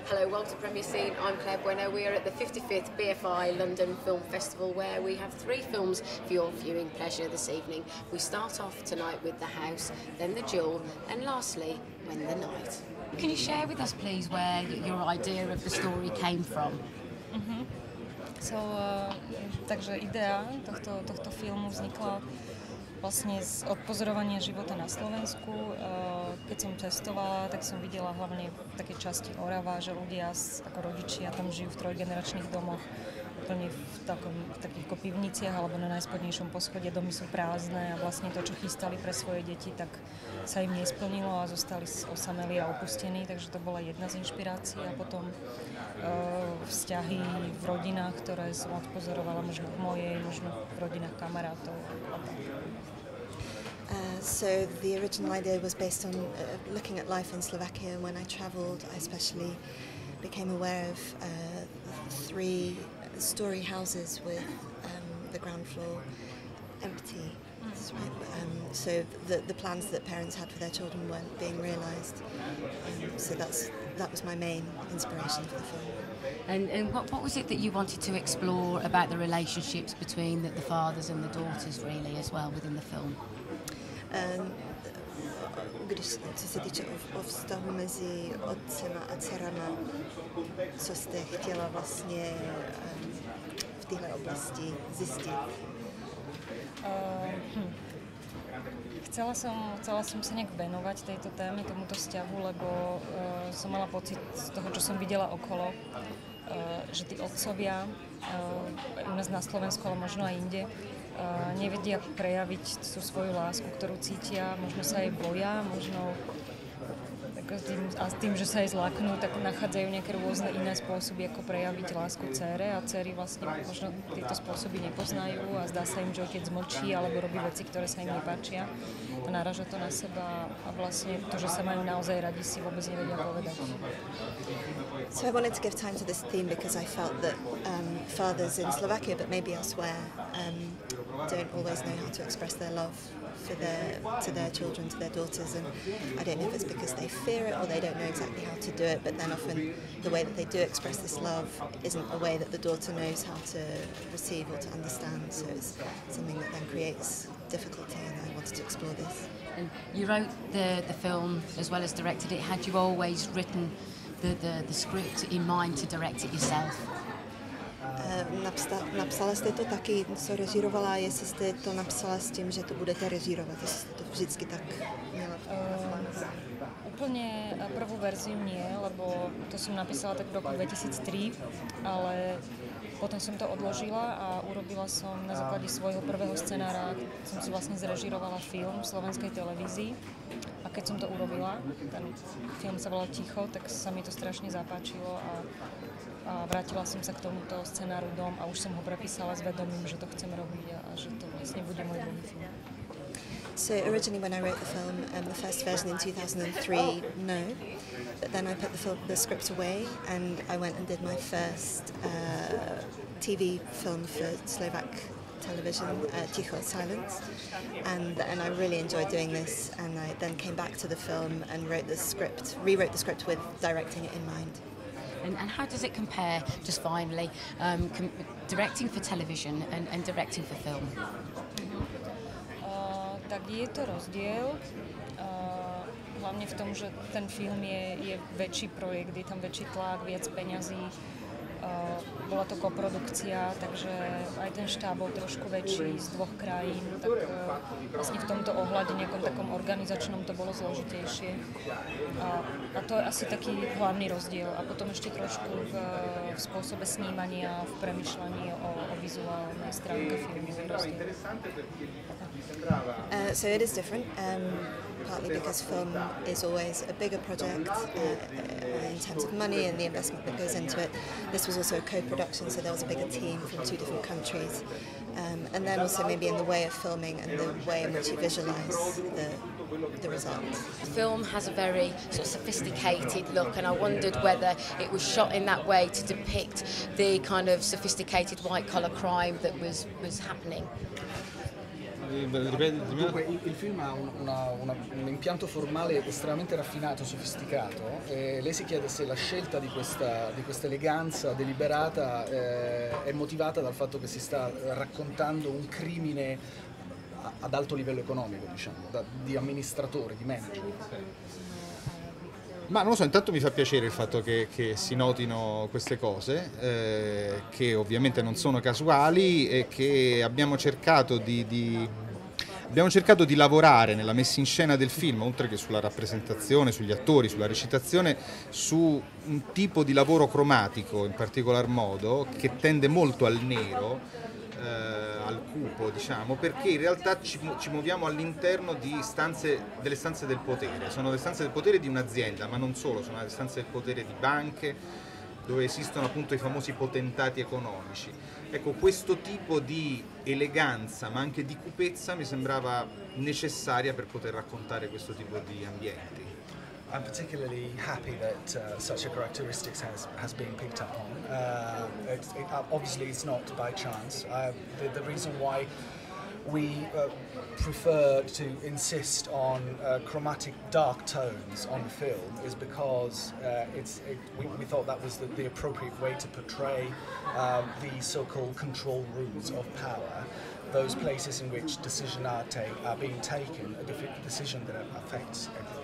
Hello, welcome to Premier Scene. I'm Claire Bueno. We are at the 55th BFI London Film Festival, where we have 3 films for your viewing pleasure this evening. We start off tonight with The House, then The Jewel, and lastly, When the Night. Can you share with us, please, where your idea of the story came from? Takže idea tohto filmu vznikla vlastne z odpozorovania života na Slovensku. Keď som cestovala, tak som videla hlavne v takej časti Orava, že ľudia ako rodičia tam žijú v trojgeneračných domoch, úplne v takých ako pivniciach alebo na najspodnejšom poschodí. Domy sú prázdne a vlastne to, čo chystali pre svoje deti, tak sa im nesplnilo a zostali osamelí a opustení, takže to bola jedna z inšpirácií. A potom vzťahy v rodinách, ktoré som odpozorovala, možno v mojej, možno v rodinách kamarátov. So the original idea was based on looking at life in Slovakia. When I travelled, I especially became aware of 3 story houses with the ground floor empty. That's right. So the plans that parents had for their children weren't being realised. So that was my main inspiration for the film. And what was it that you wanted to explore about the relationships between the fathers and the daughters, really, as well, within the film? Co se týče o vztahu mezi otcema a dcerama, co jste chtěla vlastně v téhle oblasti zjistit? Chcela som sa nejak venovať tejto téme, tomuto vzťahu, lebo som mala pocit z toho, čo som videla okolo, že tí otcovia u nás na Slovensku, ale možno aj inde, nevedia prejaviť tú svoju lásku, ktorú cítia, možno sa jej boja, možno tým, že sa jej zlaknú, tak nachádzajú nejaké rôzne iné spôsoby, ako prejaviť lásku dcére, a dcery vlastne možno tieto spôsoby nepoznajú a zdá sa im, že otec mlčí alebo robí veci, ktoré sa im nepáčia a náraža to na seba a vlastne to, že sa majú naozaj radi, si vôbec nevedia povedať. So I wanted to give time to this theme because I felt that fathers in Slovakia, but maybe elsewhere, don't always know how to express their love to their children, to their daughters, and I don't know if it's because they fear it or they don't know exactly how to do it, but then often the way that they do express this love isn't a way that the daughter knows how to receive or to understand, so it's something that then creates difficulty, and I wanted to explore this. And you wrote the film as well as directed it. Had you always written the script in mind to direct it yourself? Napsala jste to taky, co režírovala, jestli jste to napsala s tím, že to budete režírovat, jestli to vždycky tak měla? Úplne prvú verziu nie, lebo to som napísala tak v roku 2003, ale potom som to odložila a urobila som na základe svojho prvého scenára, som si vlastne zrežírovala film v slovenskej televízii. A keď som to urobila, ten film sa volal Ticho, tak sa mi to strašne zapáčilo a vrátila som sa k tomuto scenáru dom a už som ho prepísala s vedomím, že to chcem robiť a že to vlastne bude môj druhý film. So originally when I wrote the film, the first version in 2003, no, but then I put the script away and I went and did my first TV film for Slovak television, Ticho, Silence, and I really enjoyed doing this, and I then came back to the film and rewrote the script with directing it in mind. And how does it compare, just finally, directing for television and directing for film? Tak je to rozdiel, hlavne v tom, že ten film je väčší projekt, je tam väčší tlak, viac peňazí. Bola to koprodukcia, takže aj ten štáb bol trošku väčší z 2 krajín, tak vlastne v tomto ohľade nejakom takom organizačnom to bolo zložitejšie. A to je asi taký hlavný rozdiel. A potom ešte trošku v spôsobe snímania, v premýšľaní o vizuálnej stránke filmu rozdiel. So it is different, partly because film is always a bigger project in terms of money and the investment that goes into it. This was also a co-production, so there was a bigger team from 2 different countries. And then also maybe in the way of filming and the way in which you visualise the result. The film has a very sort of sophisticated look, and I wondered whether it was shot in that way to depict the kind of sophisticated white-collar crime that was happening. Dunque, il film ha un impianto formale estremamente raffinato, sofisticato, e lei si chiede se la scelta di questa eleganza deliberata è motivata dal fatto che si sta raccontando un crimine ad alto livello economico, diciamo, di amministratori, di manager. Ma non lo so, intanto mi fa piacere il fatto che si notino queste cose, che ovviamente non sono casuali e che abbiamo cercato di lavorare nella messa in scena del film, oltre che sulla rappresentazione, sugli attori, sulla recitazione, su un tipo di lavoro cromatico in particolar modo che tende molto al nero, al cupo, diciamo, perché in realtà ci muoviamo all'interno di delle stanze del potere. Sono le stanze del potere di un'azienda, ma non solo, sono le stanze del potere di banche, dove esistono appunto i famosi potentati economici. Ecco, questo tipo di eleganza, ma anche di cupezza, mi sembrava necessaria per poter raccontare questo tipo di ambienti. I'm particularly happy that such a characteristic has been picked up on. Obviously, it's not by chance. The reason why we preferred to insist on chromatic dark tones on the film is because we thought that was the appropriate way to portray the so-called control rooms of power. Those places in which decisions are being taken, a decision that affects everything.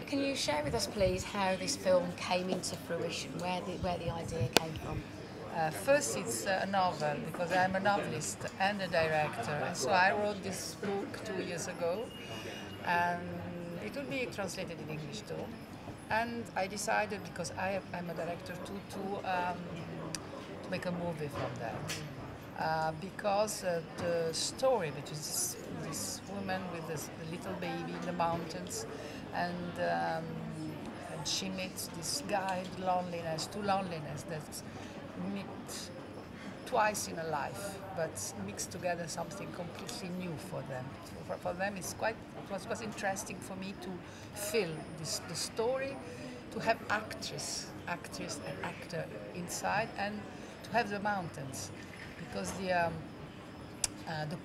Can you share with us, please, how this film came into fruition, where the idea came from? First, it's a novel, because I'm a novelist and a director, and so I wrote this book 2 years ago, and it will be translated in English too. And I decided, because I'm a director too, to make a movie from that. Because the story, which is this woman with this little baby in the mountains, and she meets this guy, two loneliness that meet twice in a life, but mix together something completely new for them. For them, it was interesting for me to film the story, to have actress and actor inside, and to have the mountains, because the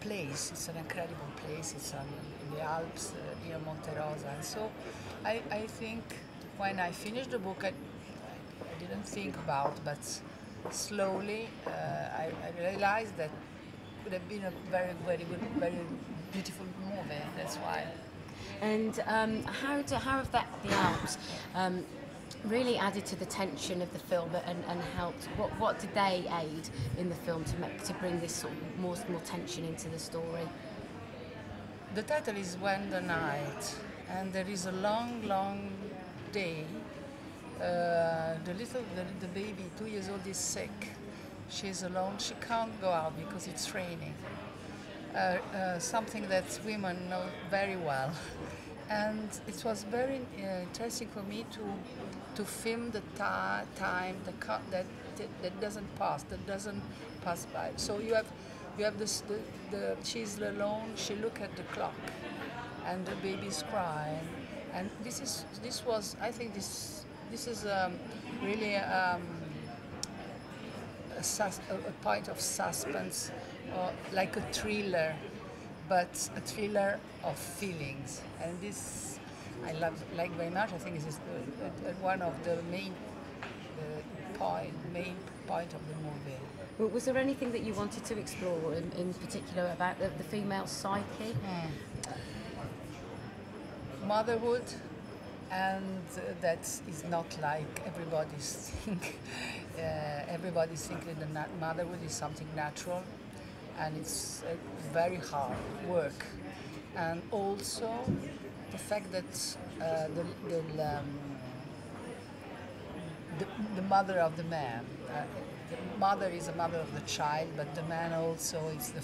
place, it's an incredible place, it's in the Alps, near Monte Rosa, and so I think when I finished the book, I didn't think about, but slowly I realized that it would have been a very, very good, very beautiful movie, that's why. And how have the Alps really added to the tension of the film and helped? What did they aid in the film to bring this sort of more tension into the story? The title is When the Night, and there is a long day. The baby, 2 years old, is sick. She's alone. She can't go out because it's raining. Something that women know very well. And it was very interesting for me to film the time that doesn't pass by. So you have this she's alone. She look at the clock, and the baby's crying. And this is really a point of suspense, or like a thriller, but a thriller of feelings. And this I like very much. I think this is one of the main point of the movie. Well, was there anything that you wanted to explore in particular about the female psyche? Motherhood, and that is not like everybody's think. Everybody's thinking that motherhood is something natural, and it's very hard work. And also the fact that the mother of the man, the mother is a mother of the child, but the man also is the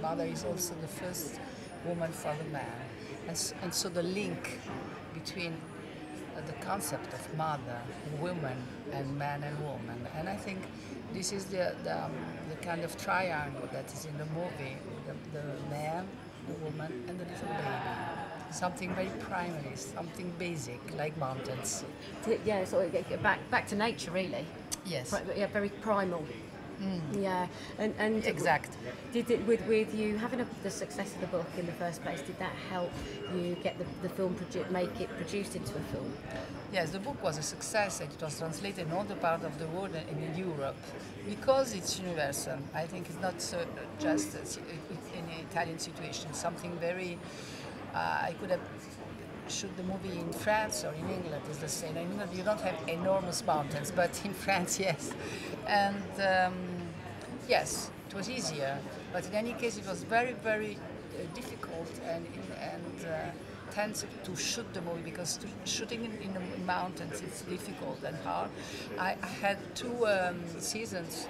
mother is also the first woman for the man. And so the link between the concept of mother, woman, and man and woman. And I think this is the kind of triangle that is in the movie, the man, the woman, and the little baby. Something very primary, something basic, like mountains. Yeah, so back to nature, really. Yes. Yeah, very primal. Yeah, and Exact. Did it with you having the success of the book in the first place? Did that help you get the film make it produced into a film? Yes, the book was a success and it was translated in all the part of the world and in Europe because it's universal. I think it's not so just in an Italian situation. Something very. I could have shoot the movie in France or in England is the same. In England you don't have enormous mountains, but in France, yes. And yes, it was easier. But in any case, it was very, very difficult and tense to shoot the movie because shooting in the mountains is difficult and hard. I had 2 seasons.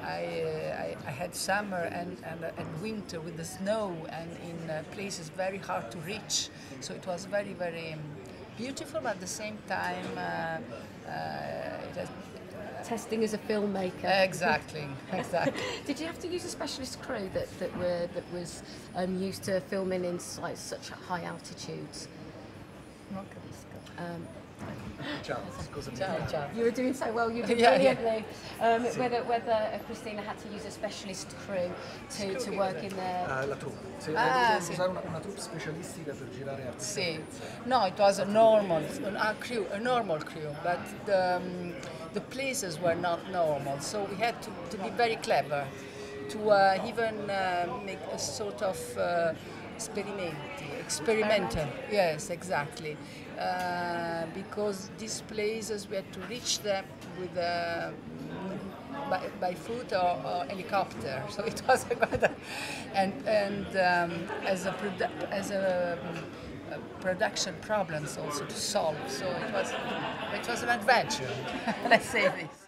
I had summer and winter with the snow and in places very hard to reach. So it was very, very beautiful, but at the same time testing as a filmmaker. Exactly, exactly. Did you have to use a specialist crew that was used to filming in such high altitudes? Ciao. Ciao. You were doing so well. You did brilliantly. Whether Cristina had to use a specialist crew to work in there. La troupe. Sì, sì. usare una troupe specialistica per girare a Sì. No, it was a normal crew, but the places were not normal, so we had to be very clever to even make a sort of experimental. Yes, exactly. Because these places we had to reach them with by foot or helicopter, so it was as a production problems also to solve. So it was an adventure. Let's say this.